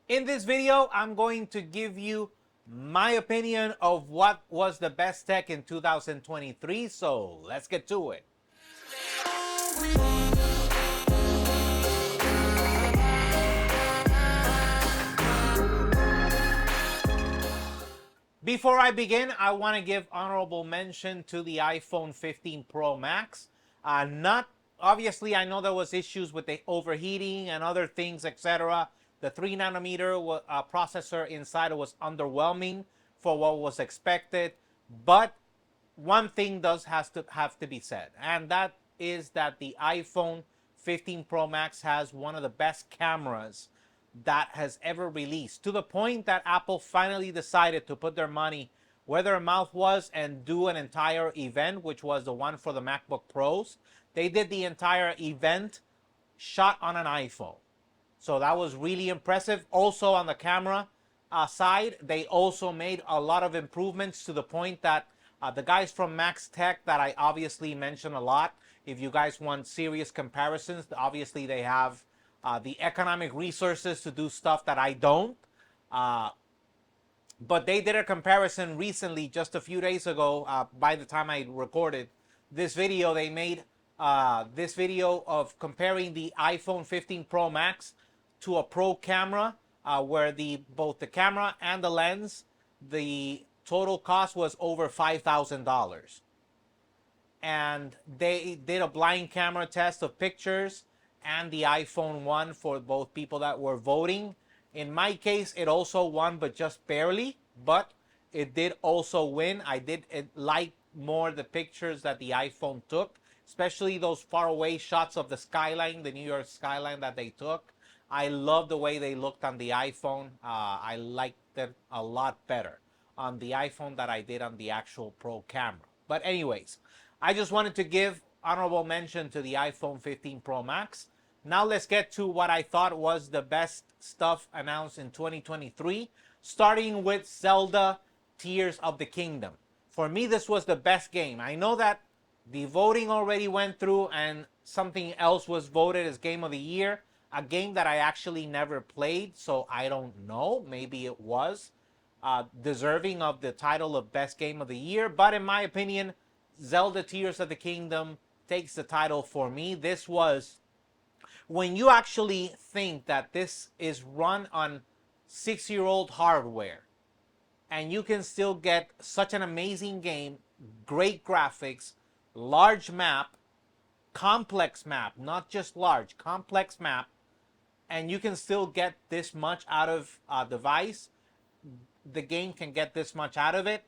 In this video, I'm going to give you my opinion of what was the best tech in 2023. So let's get to it. Before I begin, I want to give honorable mention to the iPhone 15 Pro Max. Not obviously, I know there was issues with the overheating and other things, etc. The 3 nanometer processor inside was underwhelming for what was expected, but one thing does have to be said, and that is that the iPhone 15 Pro Max has one of the best cameras that has ever released, to the point that Apple finally decided to put their money where their mouth was and do an entire event, which was the one for the MacBook Pros. They did the entire event shot on an iPhone. So that was really impressive. Also on the camera side, they also made a lot of improvements, to the point that the guys from Max Tech that I obviously mention a lot, if you guys want serious comparisons, obviously they have the economic resources to do stuff that I don't. But they did a comparison recently, just a few days ago. By the time I recorded this video, they made this video of comparing the iPhone 15 Pro Max to a Pro camera, where both the camera and the lens, the total cost was over $5,000. And they did a blind camera test of pictures and the iPhone won for both people that were voting. In my case, it also won, but just barely. But it did also win. I did like more the pictures that the iPhone took, especially those faraway shots of the skyline, the New York skyline that they took. I love the way they looked on the iPhone. I liked it a lot better on the iPhone that I did on the actual Pro camera. But anyways, I just wanted to give honorable mention to the iPhone 15 Pro Max. Now let's get to what I thought was the best stuff announced in 2023, starting with Zelda Tears of the Kingdom. For me, this was the best game. I know that the voting already went through and something else was voted as Game of the Year, a game that I actually never played, so I don't know. Maybe it was deserving of the title of Best Game of the Year, but in my opinion, Zelda Tears of the Kingdom takes the title for me. This was, when you actually think that this is run on 6-year-old hardware and you can still get such an amazing game, great graphics, large map, complex map, not just large, complex map, and you can still get this much out of a device, the game can get this much out of it.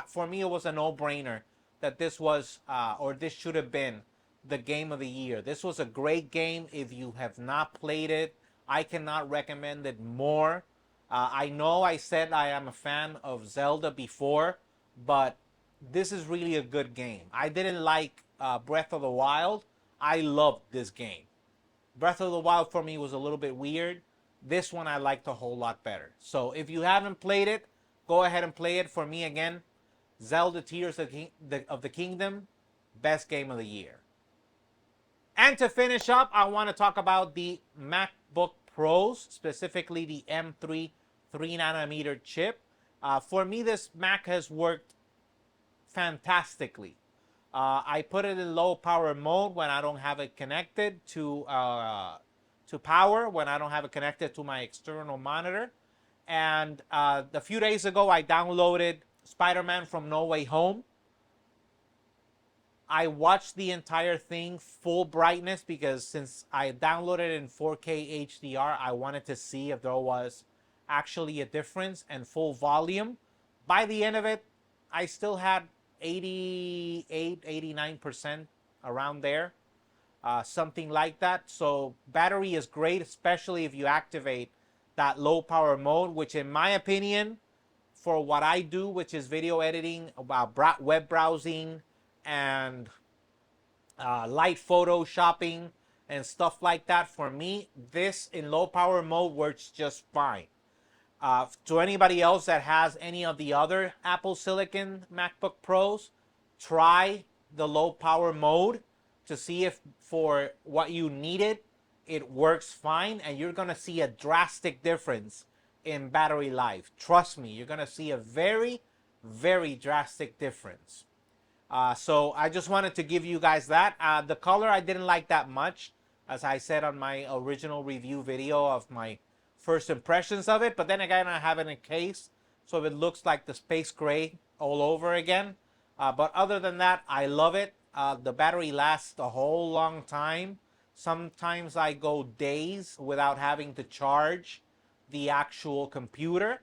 For me, it was a no-brainer that this was, or this should have been, the Game of the Year. This was a great game. If you have not played it, I cannot recommend it more. I know I said I am a fan of Zelda before, but this is really a good game. I didn't like Breath of the Wild. I loved this game. Breath of the Wild for me was a little bit weird. This one I liked a whole lot better. So if you haven't played it, go ahead and play it. For me, again, Zelda Tears of the Kingdom, best game of the year. And to finish up, I want to talk about the MacBook Pros, specifically the M3 3nm chip. For me, this Mac has worked fantastically. I put it in low power mode when I don't have it connected to power, when I don't have it connected to my external monitor. And a few days ago, I downloaded Spider-Man from No Way Home. I watched the entire thing full brightness because since I downloaded it in 4K HDR, I wanted to see if there was actually a difference, and full volume. By the end of it, I still had 88, 89% around there, something like that. So battery is great, especially if you activate that low power mode, which in my opinion, for what I do, which is video editing, web browsing, and light photoshopping and stuff like that, for me, this in low power mode works just fine. To anybody else that has any of the other Apple Silicon MacBook Pros, try the low power mode to see if for what you needed it works fine, and you're gonna see a drastic difference in battery life. Trust me, you're gonna see a very, very drastic difference. So I just wanted to give you guys that. The color I didn't like that much, as I said on my original review video of my first impressions of it. But then again, I have it in a case, so it looks like the space gray all over again. But other than that, I love it. The battery lasts a whole long time. Sometimes I go days without having to charge the actual computer.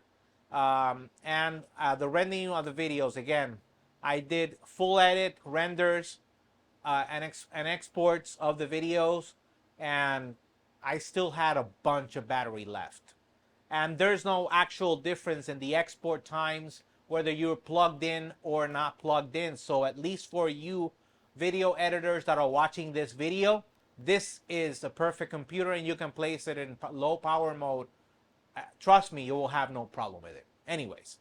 And the rendering of the videos, again, I did full edit renders and exports of the videos, and I still had a bunch of battery left. And there's no actual difference in the export times, whether you're plugged in or not plugged in. So at least for you video editors that are watching this video, this is the perfect computer, and you can place it in low power mode. Trust me, you will have no problem with it. Anyways,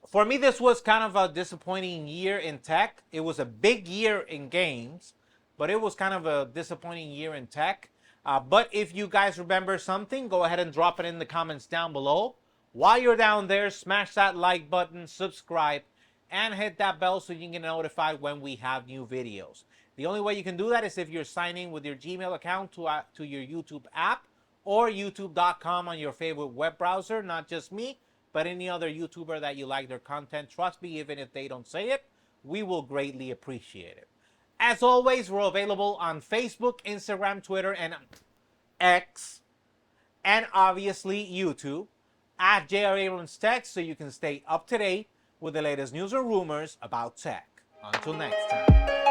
for me, this was kind of a disappointing year in tech. It was a big year in games, but it was kind of a disappointing year in tech. But if you guys remember something, go ahead and drop it in the comments down below. While you're down there, smash that like button, subscribe, and hit that bell so you can get notified when we have new videos. The only way you can do that is if you're signing with your Gmail account to your YouTube app, or youtube.com on your favorite web browser. Not just me, but any other YouTuber that you like their content. Trust me, even if they don't say it, we will greatly appreciate it. As always, we're available on Facebook, Instagram, Twitter, and X, and obviously YouTube, at J.R. Abrams Tech, so you can stay up to date with the latest news or rumors about tech. Until next time.